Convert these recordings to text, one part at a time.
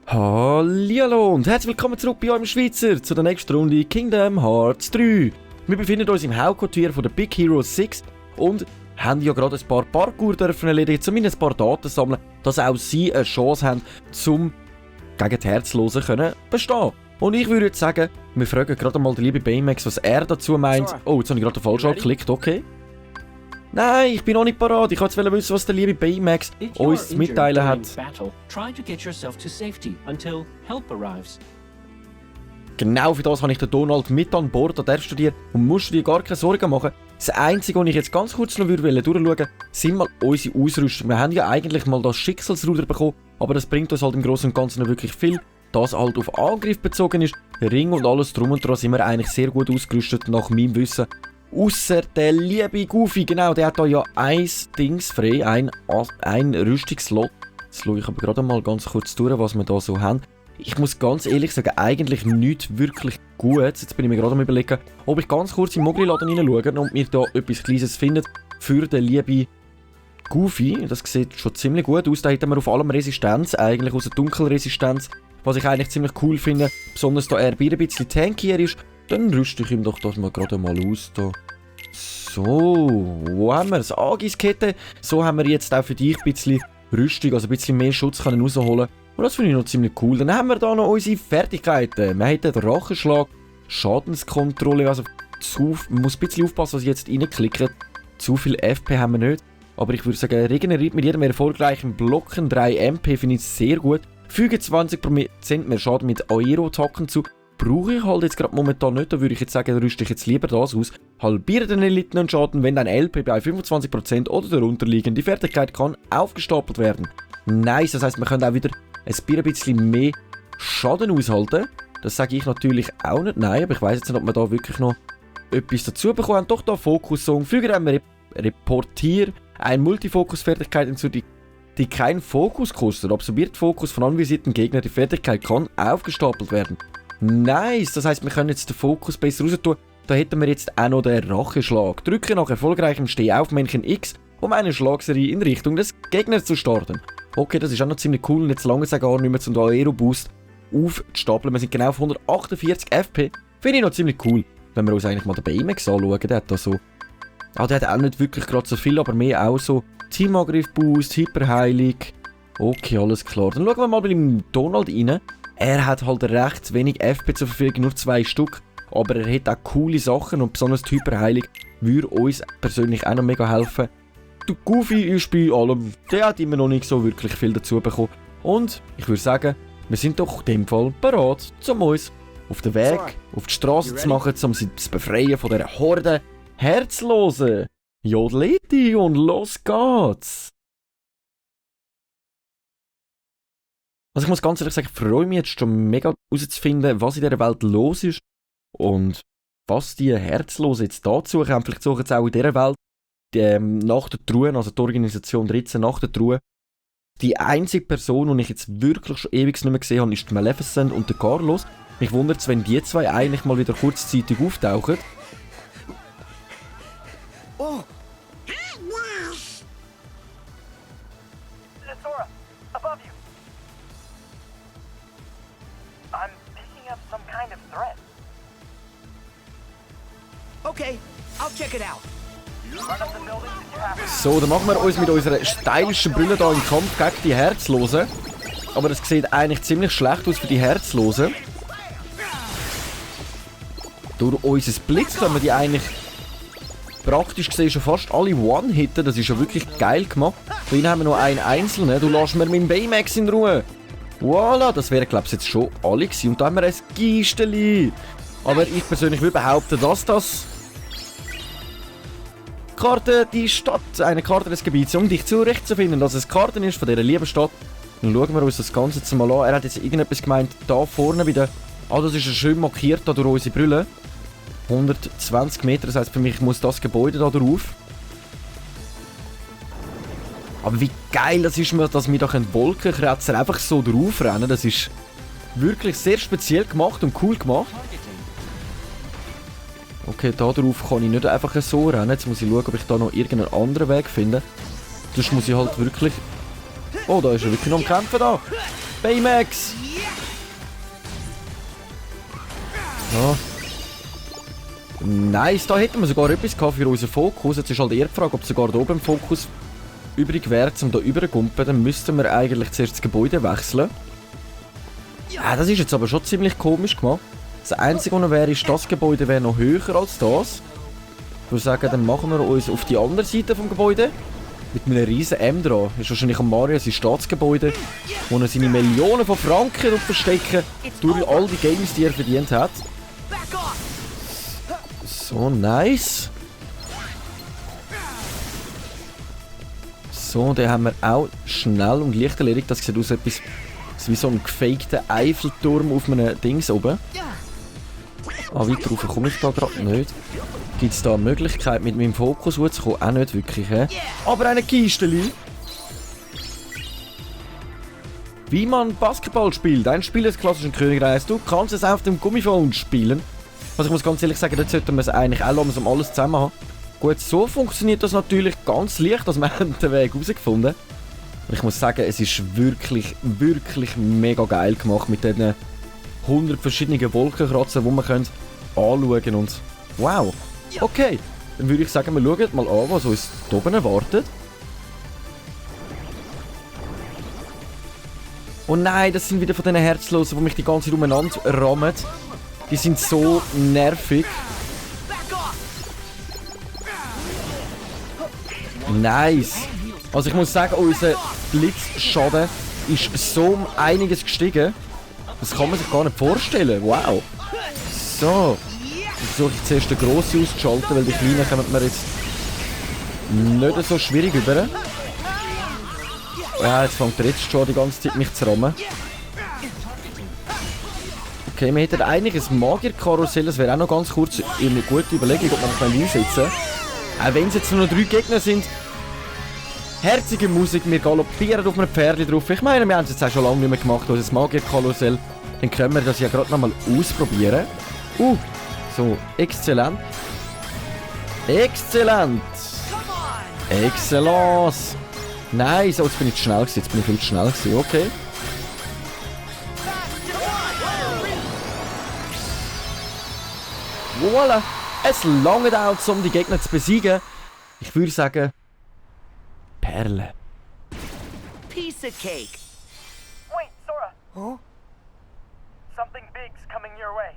Hallihallo und herzlich willkommen zurück bei eurem Schweizer zu der nächsten Runde Kingdom Hearts 3. Wir befinden uns im Hauptquartier von der Big Hero 6 und haben ja gerade ein paar Parkour dürfen erledigen, zumindest ein paar Daten sammeln, dass auch sie eine Chance haben, zum gegen die Herzlosen können bestehen. Und ich würde jetzt sagen, wir fragen gerade mal den lieben Baymax, was er dazu meint. Oh, jetzt habe ich gerade falsch angeklickt, okay. Nein, ich bin noch nicht parat. Ich wollte jetzt wissen, was der liebe Baymax uns zu mitteilen hat. Genau für das habe ich den Donald mit an Bord. Da darfst du dir und musst du dir gar keine Sorgen machen. Das Einzige, was ich jetzt ganz kurz noch durchschauen würde, sind mal unsere Ausrüstung. Wir haben ja eigentlich mal das Schicksalsruder bekommen, aber das bringt uns halt im Großen und Ganzen noch wirklich viel. Das halt auf Angriff bezogen ist, Ring und alles drum und dran sind wir eigentlich sehr gut ausgerüstet, nach meinem Wissen. Ausser der liebe Goofy, genau, der hat da ja ein Dings frei, ein Rüstungslot. Jetzt schaue ich aber gerade mal ganz kurz durch, was wir da so haben. Ich muss ganz ehrlich sagen, eigentlich nichts wirklich Gutes. Jetzt bin ich mir gerade am überlegen, ob ich ganz kurz im Mogri-Laden hineinschaue und mir da etwas Kleines finde für den lieben Goofy. Das sieht schon ziemlich gut aus. Da hätten wir auf allem Resistenz, eigentlich aus der Dunkelresistenz, was ich eigentlich ziemlich cool finde. Besonders da er ein bisschen tankier ist. Dann rüste ich ihm doch das mal gerade mal aus. Da. So, wo haben wir es? Agiskette. So haben wir jetzt auch für dich ein bisschen Rüstung, also ein bisschen mehr Schutz können rausholen. Und das finde ich noch ziemlich cool. Dann haben wir da noch unsere Fertigkeiten. Wir haben den Drachenschlag, Schadenskontrolle. Also man muss ein bisschen aufpassen, was ich jetzt reinklicke. Zu viel FP haben wir nicht. Aber ich würde sagen, regeneriert mit jedem erfolgreichen Blocken 3 MP, finde ich sehr gut. Füge 20% mehr Schaden mit Aero-Attacken zu. Brauche ich halt jetzt gerade momentan nicht, da würde ich jetzt sagen, rüste ich jetzt lieber das aus. Halbiere den erlittenen Schaden, wenn dein LP bei 25% oder darunter liegende Fertigkeit kann aufgestapelt werden. Nice, das heisst, wir können auch wieder ein bisschen mehr Schaden aushalten. Das sage ich natürlich auch nicht, nein, aber ich weiss jetzt nicht, ob wir da wirklich noch etwas dazu bekommen haben. Doch da Fokus-Song, füge einem Reportier eine Multifokus-Fertigkeit hinzu, die keinen Fokus kostet. Absorbiert Fokus von anvisierten Gegnern, die Fertigkeit kann aufgestapelt werden. Nice, das heisst, wir können jetzt den Fokus besser raus tun. Da hätten wir jetzt auch noch den Racheschlag. Drücke nach erfolgreichem Stehaufmännchen X, um eine Schlagserie in Richtung des Gegners zu starten. Okay, das ist auch noch ziemlich cool und jetzt lange es gar nicht mehr zum Aero-Boost aufzustapeln. Wir sind genau auf 148 FP. Finde ich noch ziemlich cool. Wenn wir uns eigentlich mal den Baymax anschauen, der hat da so... Ah, der hat auch nicht wirklich gerade so viel, aber mehr auch so Teamangriff-Boost, Hyperheilung. Okay, alles klar. Dann schauen wir mal bei dem Donald rein. Er hat halt recht wenig FP zur Verfügung, nur 2 Stück. Aber er hat auch coole Sachen und besonders die Hyperheilung würde uns persönlich auch noch mega helfen. Der Goofy ist bei allem, der hat immer noch nicht so wirklich viel dazu bekommen. Und ich würde sagen, wir sind doch in dem Fall bereit, um uns auf den Weg, auf die Straße zu machen, um sie zu befreien von dieser Horde Herzlosen. Jodeleti und los geht's! Also ich muss ganz ehrlich sagen, ich freue mich jetzt schon mega herauszufinden, was in dieser Welt los ist und was die Herzlosen jetzt dazu kommen. Vielleicht suchen sie auch in dieser Welt nach der Truhe, also die Organisation 13 nach der Truhe. Die einzige Person, die ich jetzt wirklich schon ewig nicht mehr gesehen habe, ist Maleficent und der Carlos. Mich wundert es, wenn die zwei eigentlich mal wieder kurzzeitig auftauchen. Oh. Sora, above you. I'm picking up some kind of threat. Okay, I'll check it out. Run up the building to traffic. So, dann machen wir uns mit unserer stylischen Brille hier im Kampf gegen die Herzlosen. Aber das sieht eigentlich ziemlich schlecht aus für die Herzlosen. Durch unser Blitz können wir die eigentlich praktisch gesehen schon fast alle One-Hitten. Das ist ja wirklich geil gemacht. Für ihn haben wir noch einen einzelnen. Du lässt mir meinen Baymax in Ruhe. Voilà, das wären glaube ich jetzt schon alle gewesen. Und da haben wir ein Gisteli. Aber ich persönlich würde behaupten, dass das Karte die Stadt, eine Karte des Gebiets, um dich zurechtzufinden, dass es Karten ist von dieser lieben Stadt. Dann schauen wir uns das Ganze jetzt mal an. Er hat jetzt irgendetwas gemeint, da vorne wieder. Ah, das ist ja schön markiert da durch unsere Brille. 120 Meter, das heisst für mich muss das Gebäude da drauf. Aber wie geil das ist, dass wir da einen Wolkenkratzer einfach so drauf rennen. Das ist wirklich sehr speziell gemacht und cool gemacht. Okay, da drauf kann ich nicht einfach so rennen. Jetzt muss ich schauen, ob ich da noch irgendeinen anderen Weg finde. Sonst muss ich halt wirklich... Oh, da ist er wirklich noch am Kämpfen da. Baymax! Ja. Nice, da hätten wir sogar etwas gehabt für unseren Fokus. Jetzt ist halt eher die Frage, ob sogar da oben im Fokus übrig wäre, um da rübergumpen. Dann müssten wir eigentlich zuerst das Gebäude wechseln. Ja, das ist jetzt aber schon ziemlich komisch gemacht. Das Einzige, was noch wäre, ist, das Gebäude wäre noch höher als das. Ich würde sagen, dann machen wir uns auf die andere Seite vom Gebäude. Mit einem riesen M dran. Das ist wahrscheinlich am Mario sein Staatsgebäude, wo er seine Millionen von Franken verstecken durch all die Games, die er verdient hat. So, nice. So, den haben wir auch schnell und leicht erledigt. Das sieht aus etwas wie so ein gefakter Eiffelturm auf einem Dings oben. Ah, weiter rauf komme ich da gerade nicht. Gibt es da eine Möglichkeit, mit meinem Fokus zu kommen? Auch nicht wirklich, hä? Aber eine Kisteli. Wie man Basketball spielt. Ein Spiel des klassischen Königreichs. Du kannst es auf dem Gummiphone spielen. Also ich muss ganz ehrlich sagen, dort sollten wir es eigentlich auch lassen, um alles zusammen haben. Gut, so funktioniert das natürlich ganz leicht, dass wir den Weg herausgefunden haben. Ich muss sagen, es ist wirklich, wirklich mega geil gemacht mit diesen 100 verschiedenen Wolkenkratzern, die man anschauen können. Und wow! Okay, dann würde ich sagen, wir schauen mal an, was uns hier oben erwartet. Oh nein, das sind wieder von diesen Herzlosen, die mich die ganze Zeit umeinander rammen. Die sind so nervig. Nice. Also ich muss sagen, unser Blitzschaden ist so um einiges gestiegen. Das kann man sich gar nicht vorstellen. Wow. So. Jetzt versuche ich zuerst den Grossen auszuschalten, weil die Kleinen kommen mir jetzt nicht so schwierig über. Ja, jetzt fängt er jetzt schon die ganze Zeit mich zu rammen. Okay, wir hätten eigentlich ein Magierkarussell, das wäre auch noch ganz kurz eine gute Überlegung, ob man es einsetzen. Auch wenn es jetzt nur noch 3 Gegner sind. Herzige Musik, wir galoppieren auf einem Pferd drauf. Ich meine, wir haben es jetzt auch schon lange nicht mehr gemacht, unser Magierkarussell. Dann können wir das ja gerade noch mal ausprobieren. So, exzellent. Exzellent. Excellence. Nice, oh, jetzt bin ich zu schnell gewesen. Jetzt bin ich viel zu schnell gewesen, okay. Voilà. Es langt auch, um die Gegner zu besiegen. Ich würde sagen... Perle. Piece of cake. Wait, Sora. Huh? Something big's coming your way.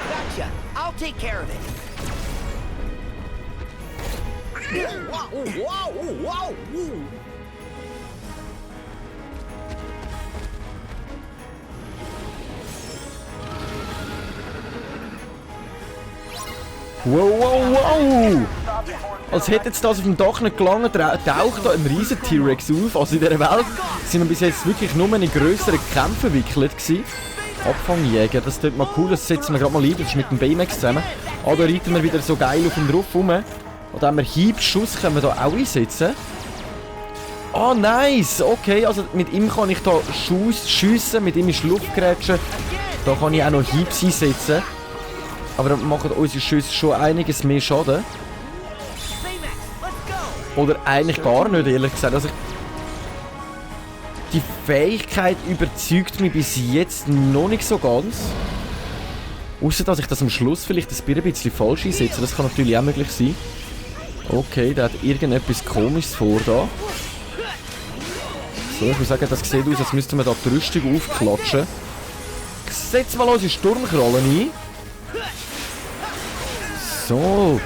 Gotcha. I'll take care of it. Wow. Wow. Als hätte jetzt das auf dem Dach nicht gelangen, taucht da ein riesen T-Rex auf. Also in dieser Welt sind wir bis jetzt wirklich nur in grösseren Kämpfen verwickelt gewesen. Abfangjäger, das tut mal cool, das setzen wir gerade mal ein, das ist mit dem Baymax zusammen. Ah, da reiten wir wieder so geil auf ihn drauf rum. Oder haben wir Hiebschuss, können wir da auch einsetzen. Ah, nice, okay, also mit ihm kann ich da schiessen, mit ihm ist Luftgrätschen. Da kann ich auch noch Hiebs einsetzen. Aber dann machen unsere Schüsse schon einiges mehr Schaden. Oder eigentlich gar nicht, ehrlich gesagt. Also die Fähigkeit überzeugt mich bis jetzt noch nicht so ganz. Außer dass ich das am Schluss vielleicht ein bisschen falsch einsetze. Das kann natürlich auch möglich sein. Okay, der hat irgendetwas Komisches vor da. So, ich würde sagen, das sieht aus, als müssten wir da die Rüstung aufklatschen. Ich setze mal unsere Sturmkrallen ein. So.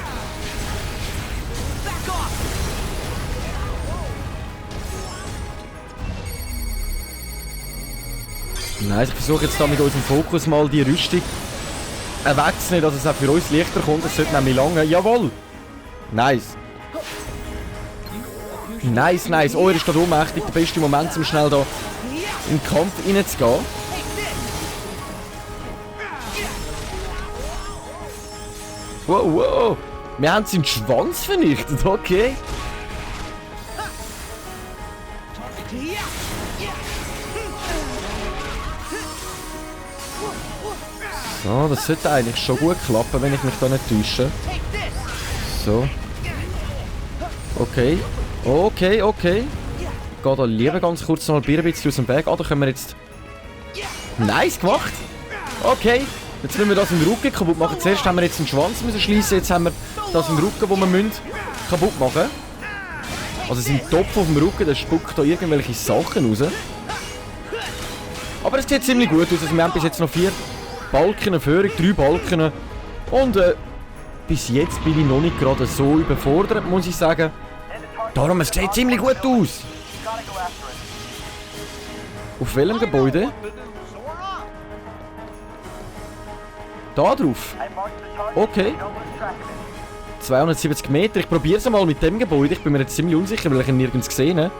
Nice, ich versuche jetzt da mit unserem Fokus mal die Rüstung wegzunehmen, dass es auch für uns leichter kommt. Das sollte nämlich lange. Jawohl! Nice. Nice. Oh, er ist da ohnmächtig. Der beste Moment, um schnell da in den Kampf reinzugehen. Wow. Wir haben seinen Schwanz vernichtet, okay. So, das sollte eigentlich schon gut klappen, wenn ich mich da nicht täusche. So. Okay. Okay, okay. Ich gehe da lieber ganz kurz noch ein bisschen aus dem Weg. Ah, da können wir jetzt... Nice gemacht! Okay. Jetzt müssen wir das im Rücken kaputt machen. Zuerst haben wir jetzt den Schwanz müssen schliessen. Jetzt haben wir das im Rücken, wo wir müssen kaputt machen. Also sein Topf auf dem Rücken, der spuckt da irgendwelche Sachen raus. Aber es sieht ziemlich gut aus. Also wir haben bis jetzt noch 4 Balken, Führung, 3 Balken. Und bis jetzt bin ich noch nicht gerade so überfordert, muss ich sagen. Darum, es sieht ziemlich gut aus. Auf welchem Gebäude? Da drauf. Okay. 270 Meter. Ich probiere es mal mit dem Gebäude. Ich bin mir jetzt ziemlich unsicher, weil ich ihn nirgends gesehen habe.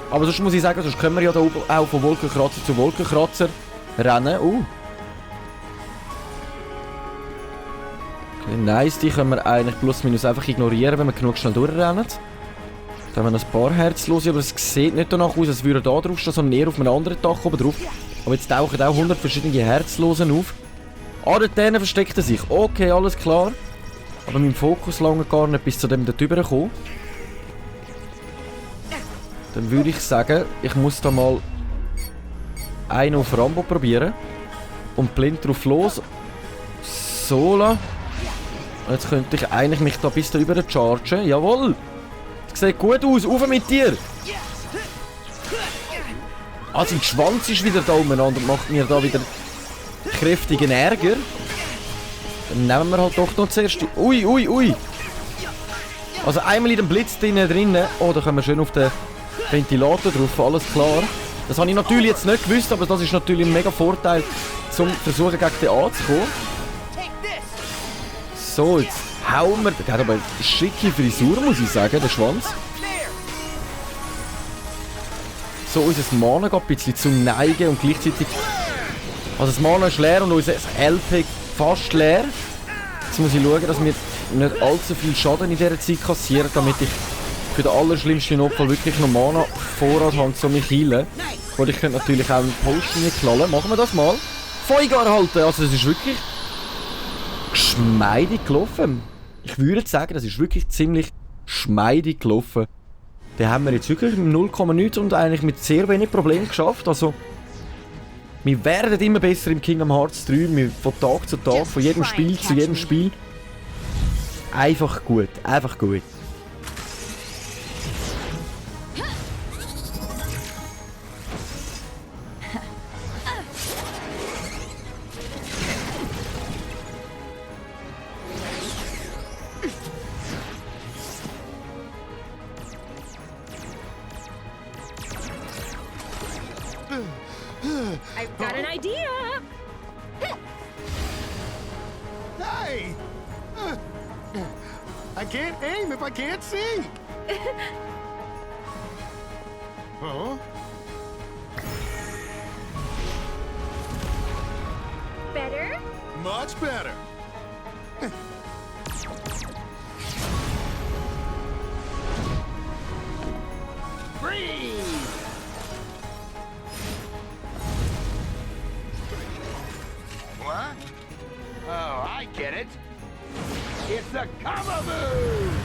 Aber sonst muss ich sagen, sonst können wir ja da oben auch von Wolkenkratzer zu Wolkenkratzer rennen. Okay, nice. Die können wir eigentlich plus minus einfach ignorieren, wenn wir genug schnell durchrennen. Da haben wir noch ein paar Herzlose, aber es sieht nicht danach aus, als würde da drauf stehen, sondern eher auf einem anderen Dach oben drauf. Aber jetzt tauchen auch 100 verschiedene Herzlosen auf. Ah, dort versteckt er sich. Okay, alles klar. Aber mein Fokus lange gar nicht bis zu dem da drüber kommen. Dann würde ich sagen, ich muss da mal einen auf Rambo probieren. Und blind drauf los. So la. Jetzt könnte ich eigentlich mich da bis da rüber chargen. Jawohl! Das sieht gut aus. Auf mit dir! Ah, sein Schwanz ist wieder da umeinander und macht mir da wieder kräftigen Ärger. Dann nehmen wir halt doch noch zuerst die... Ui, ui, ui! Also einmal in dem Blitz drinnen. Oh, da können wir schön auf den Ventilator drauf, alles klar. Das habe ich natürlich jetzt nicht gewusst, aber das ist natürlich ein mega Vorteil, zum Versuchen gegen den anzukommen. So, jetzt hauen wir... Der hat aber eine schicke Frisur, muss ich sagen, der Schwanz. So, unser Mana geht ein bisschen zum Neigen und gleichzeitig... Also das Mana ist leer und unser LP fast leer. Jetzt muss ich schauen, dass wir nicht allzu viel Schaden in dieser Zeit kassieren, damit ich für den allerschlimmsten Notfall wirklich noch Mana Vorrat habe, um mich heilen. Und ich könnte natürlich auch einen Potion nicht knallen. Machen wir das mal. Feuer halten! Also das ist wirklich geschmeidig gelaufen. Ich würde sagen, das ist wirklich ziemlich geschmeidig gelaufen. Den haben wir jetzt wirklich mit 0,9 und eigentlich mit sehr wenig Problemen geschafft. Also wir werden immer besser im Kingdom Hearts 3, von Tag zu Tag, von jedem Spiel zu jedem Spiel. Einfach gut, einfach gut. I've got an idea! Hey! I can't aim if I can't see! Huh? Better? Much better! Freeze! What? Oh, I get it. It's a cover move!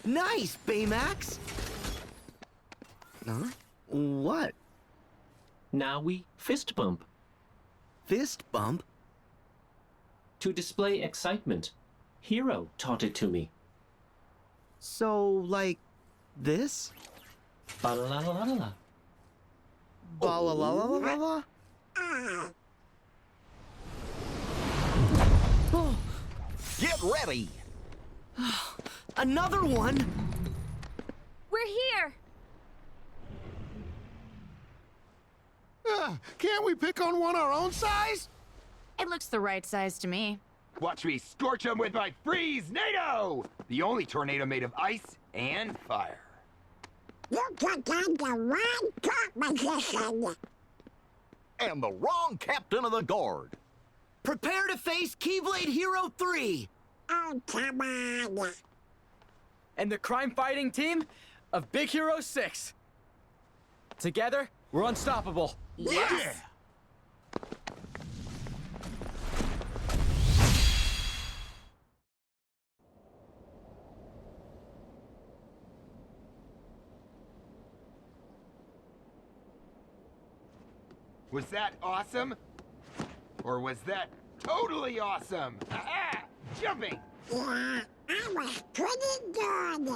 Nice, Baymax! Huh? What? Now we fist bump Fist bump? to display excitement. Hero taught it to me. So, like, this? Ba-la-la-la-la-la. Ba-la-la-la-la-la? Get ready! Another one? We're here! Can't we pick on one our own size? It looks the right size to me. Watch me scorch them with my Freeze-nado! The only tornado made of ice and fire. You took on the wrong top position. And the wrong captain of the guard. Prepare to face Keyblade Hero 3! Oh, come on. And the crime-fighting team of Big Hero 6. Together, we're unstoppable. Yeah! Was that awesome? Or was that totally awesome? Aha! Jumping! Yeah, I was pretty good.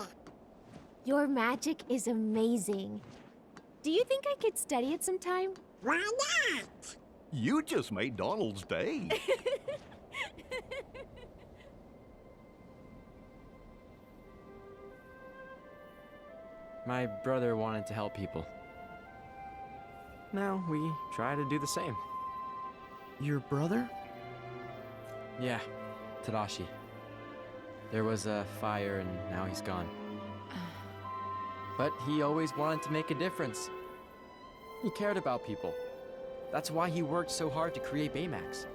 Your magic is amazing. Do you think I could study it sometime? Why not? You just made Donald's day. My brother wanted to help people. Now we try to do the same. Your brother? Yeah, Tadashi. There was a fire and now he's gone. But he always wanted to make a difference. He cared about people. That's why he worked so hard to create Baymax.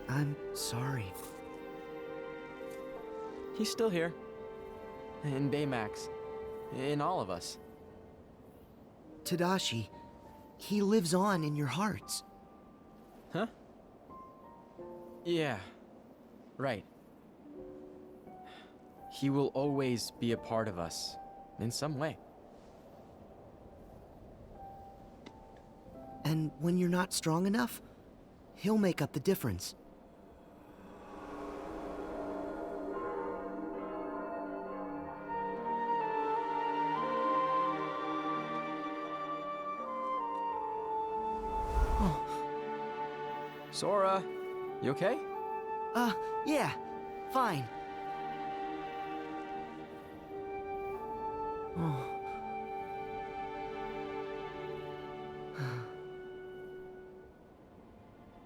I'm sorry. He's still here. In Baymax. In all of us. Tadashi, he lives on in your hearts. Huh? Yeah. Right. He will always be a part of us. In some way. And when you're not strong enough, he'll make up the difference. Sora, you okay? Yeah, fine. Oh.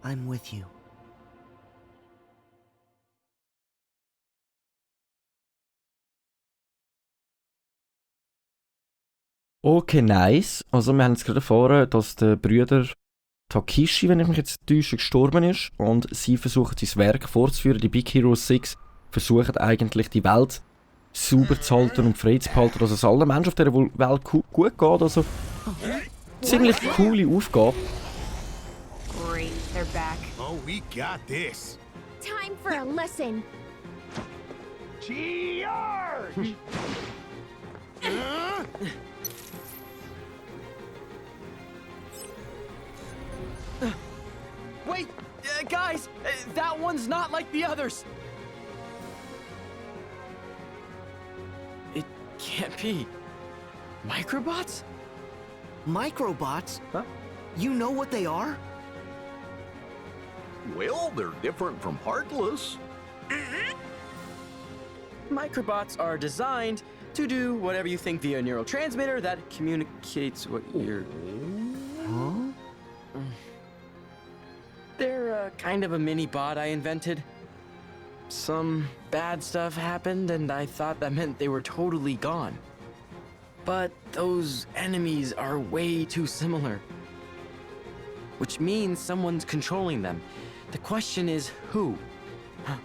I'm with you. Okay, nice. Also wir haben jetzt gerade erfahren, dass der Brüder Takishi, wenn ich mich jetzt täusche, gestorben ist. Und sie versuchen sein Werk fortzuführen. Die Big Hero 6 versuchen eigentlich die Welt sauber zu halten und frei zu behalten, dass es allen Menschen auf dieser Welt gut geht. Also ziemlich coole Aufgabe. Great, they're back. Oh, we got this. Time for a lesson. Charge! Wait! Guys! That one's not like the others! It can't be. Microbots? Microbots? Huh? You know what they are? Well, they're different from Heartless. Microbots are designed to do whatever you think via a neurotransmitter that communicates what you're... Huh? They're kind of a mini bot I invented. Some bad stuff happened and I thought that meant they were totally gone. But those enemies are way too similar. Which means someone's controlling them. The question is, who? Huh.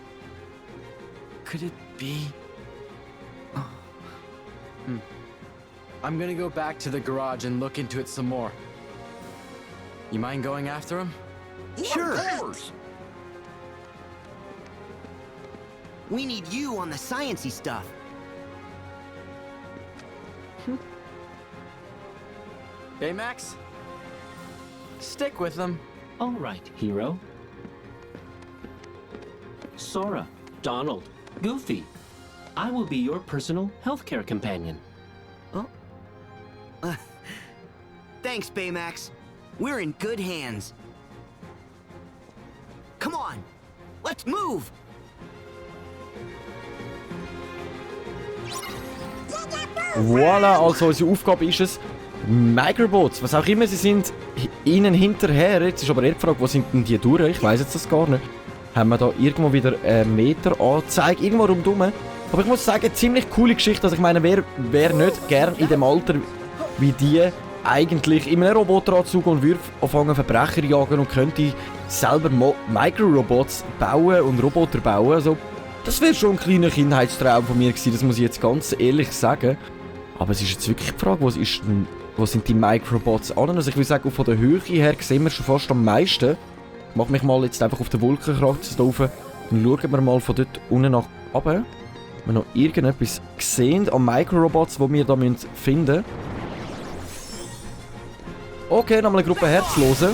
Could it be? I'm gonna go back to the garage and look into it some more. You mind going after him? Sure. Of course. We need you on the sciencey stuff. Baymax? Stick with them. All right, Hero. Sora, Donald, Goofy. I will be your personal healthcare companion. Thanks, Baymax. We're in good hands. Come on, let's move! Voilà, also unsere Aufgabe ist es, Microbots, was auch immer sie sind, ihnen hinterher. Jetzt ist aber eher die Frage, wo sind denn die durch? Ich weiss jetzt das gar nicht. haben wir da irgendwo wieder einen Meter angezeigt, irgendwo rundherum. Aber ich muss sagen, ziemlich coole Geschichte. Also ich meine, wer nicht gern in dem Alter wie die eigentlich in einem Roboteranzug und würde anfangen Verbrecher jagen und könnte selber Micro-Robots bauen und Roboter bauen. Also, das wäre schon ein kleiner Kindheitstraum von mir gewesen, das muss ich jetzt ganz ehrlich sagen. Aber es ist jetzt wirklich die Frage, wo sind die Microbots an? Also ich würde sagen, von der Höhe her sehen wir schon fast am meisten. Ich mache mich mal jetzt einfach auf den Wolkenkratzer drauf. Dann schauen wir mal von dort unten nach oben. Ob wir noch irgendetwas sehen an Microrobots, die wir da finden müssen. Okay, nochmal eine Gruppe Herzlose.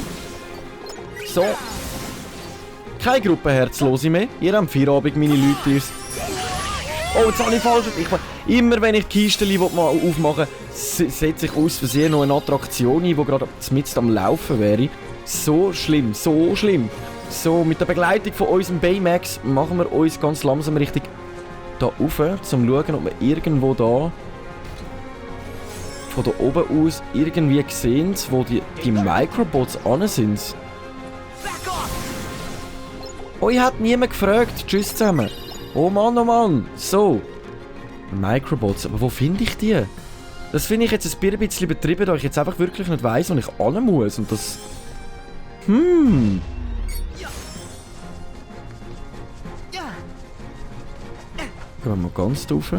So. Keine Gruppe Herzlose mehr. Ihr habt Feierabend, meine Leute. Oh, jetzt habe ich falsch. Immer wenn ich die Kiste aufmache, setze ich aus Versehen noch eine Attraktion ein, die gerade mitten am Laufen wäre. So schlimm, so schlimm. So, mit der Begleitung von unserem Baymax machen wir uns ganz langsam richtig da rauf, um zu schauen, ob wir irgendwo da von da oben aus irgendwie sehen, wo die Microbots an sind. Oh, ich hat niemand gefragt. Tschüss zusammen. Oh Mann, oh Mann. So. Microbots. Aber wo finde ich die? Das finde ich jetzt ein bisschen betrieben, da ich jetzt einfach wirklich nicht weiss, wo ich hin muss. Und das... Gehen wir mal ganz drauf.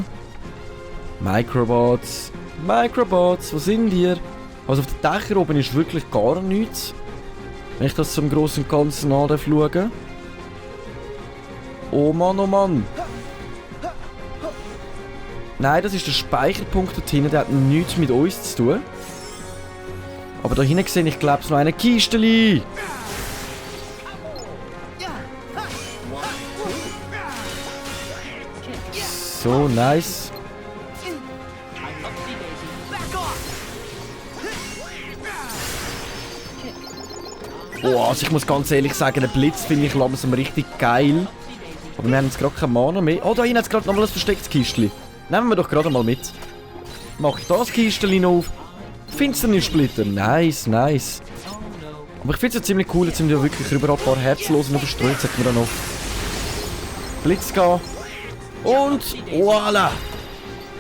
Microbots. Microbots, wo sind ihr? Also auf den Dächern oben ist wirklich gar nichts. Wenn ich das zum grossen Ganzen anschaue. Oh Mann, oh Mann. Nein, das ist der Speicherpunkt dort hinten, der hat nichts mit uns zu tun. Aber da hinten sehe ich, glaube ich, noch eine Kisteli. So, nice. Oh, also ich muss ganz ehrlich sagen, den Blitz finde ich langsam richtig geil. Aber wir haben jetzt gerade keine Mana mehr. Oh, da hinten hat es gerade nochmal ein verstecktes Kistchen. Nehmen wir doch gerade mal mit. Mache ich das Kistchen noch auf. Finsternis-Splitter. Nice, nice. Aber ich finde es ja ziemlich cool, jetzt sind wir wirklich überall ein paar Herzlosen überstreut. Jetzt hätten wir da noch Blitz gehen. Und voilà!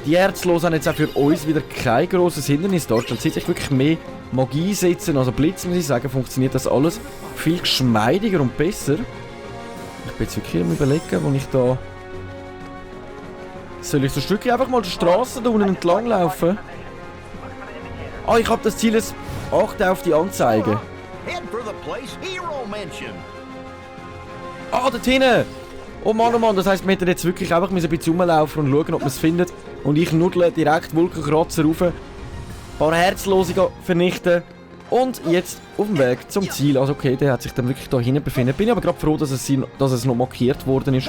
Die Herzlosen haben jetzt auch für uns wieder kein grosses Hindernis dargestellt. Sie sich wirklich mehr Magie setzen, also Blitz, muss ich sagen, funktioniert das alles viel geschmeidiger und besser. Ich bin jetzt wirklich am Überlegen, wo ich da... Soll ich so ein Stückchen einfach mal die Straße da unten entlang laufen? Ah, ich habe das Ziel jetzt. Achte auf die Anzeige. Head for the place Hero mentioned. Ah, dort hinten! Oh Mann, das heisst, wir hätten jetzt wirklich einfach ein bisschen rumlaufen und schauen, ob wir es finden. Und ich nuddle direkt Wolkenkratzer rauf. Ein paar Herzlose vernichten. Und jetzt auf dem Weg zum Ziel. Also okay, der hat sich dann wirklich da hinten befindet. Bin ich aber gerade froh, dass es noch markiert worden ist.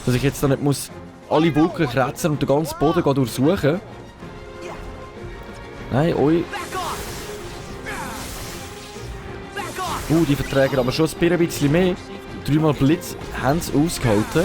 Dass ich jetzt da nicht muss alle Wolkenkratzer und den ganzen Boden durchsuchen. Nein, oi. Die verträgen aber schon ein bisschen mehr. 3-mal Blitz haben sie ausgehalten.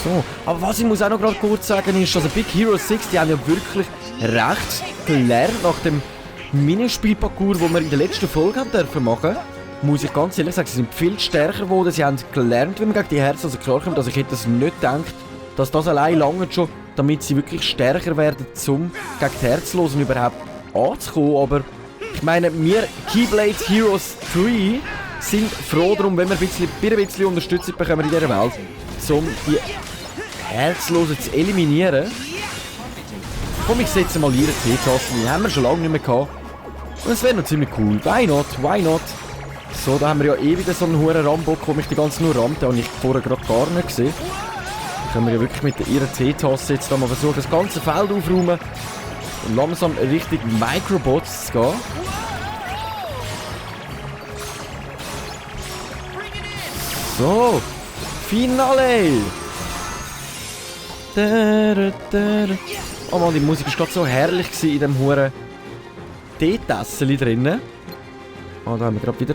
So, aber was ich muss auch noch gerade kurz sagen ist, also Big Hero 6, die haben ja wirklich recht gelernt nach dem Minispielparcours, das wir in der letzten Folge haben dürfen machen. Muss ich ganz ehrlich sagen, sie sind viel stärker geworden, sie haben gelernt, wie man gegen die Herzen klarkommt. Also ich hätte es nicht gedacht, dass das allein lange schon, damit sie wirklich stärker werden, um gegen die Herzlosen überhaupt anzukommen. Aber ich meine, wir Keyblade Heroes 3 sind froh darum, wenn wir ein bisschen Unterstützung bekommen in dieser Welt, um die Herzlosen zu eliminieren. Komm, ich setze mal ihre T-Tasten, die haben wir schon lange nicht mehr gehabt. Und es wäre noch ziemlich cool. Why not? Why not? So, da haben wir ja eh wieder so einen hohen Rambo, wo mich die ganze nur rammt, den habe ich vorher gerade gar nicht gesehen. Da können wir ja wirklich mit ihrer T-Taste jetzt da mal versuchen, das ganze Feld aufräumen und langsam Richtung Microbots zu gehen. So, Finale! Oh Mann, die Musik war gerade so herrlich in dem hohen Teetasseli drinnen. Oh, da haben wir gerade wieder.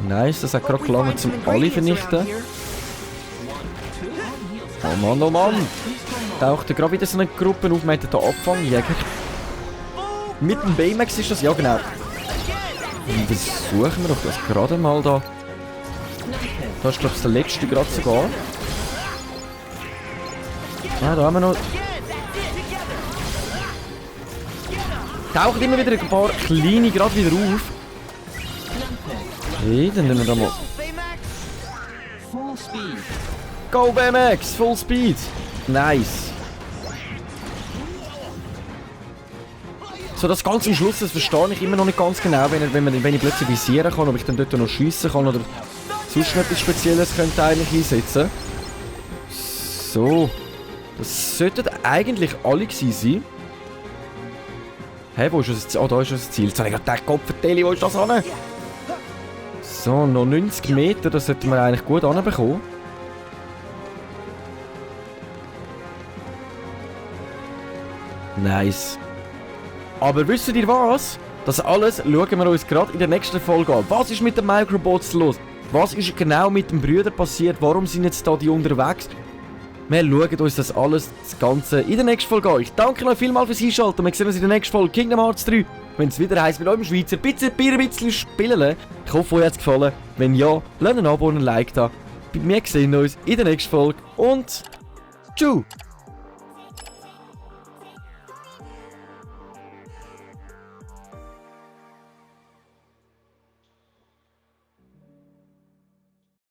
Nice, das hat gerade gelangt zum alle vernichten. Oh Mann, oh Mann! Taucht gerade wieder so eine Gruppe auf, meint der Abfangjäger. Mit dem Baymax ist das, ja genau. Und das suchen wir doch das gerade mal da. Da ist glaube ich der letzte gerade sogar. Ja, da haben wir noch... Tauchen immer wieder ein paar kleine gerade wieder auf. Okay, dann nehmen wir da mal... Full speed. Go Baymax, Full Speed. Nice. So, das ganz am Schluss, das verstehe ich immer noch nicht ganz genau, wenn ich plötzlich visieren kann, ob ich dann dort noch schiessen kann oder sonst noch etwas Spezielles könnte eigentlich einsetzen. So. Das sollten eigentlich alle gewesen sein. Hey, wo ist das Ziel? Ah, da ist das Ziel. Jetzt habe ich gerade gedacht, Kopfverteilung, wo ist das hin? So, noch 90 Meter, das sollten wir eigentlich gut hinbekommen. Nice. Aber wisst ihr was? Das alles schauen wir uns gerade in der nächsten Folge an. Was ist mit den Microbots los? Was ist genau mit den Brüdern passiert? Warum sind jetzt da die unterwegs? Wir schauen uns das alles, das Ganze, in der nächsten Folge an. Ich danke euch vielmals fürs Einschalten. Wir sehen uns in der nächsten Folge Kingdom Hearts 3. Wenn es wieder heisst, mit eurem Schweizer ein bisschen spielen. Ich hoffe, euch hat es gefallen. Wenn ja, lasst ein Abo und ein Like da. Wir sehen uns in der nächsten Folge und tschüss.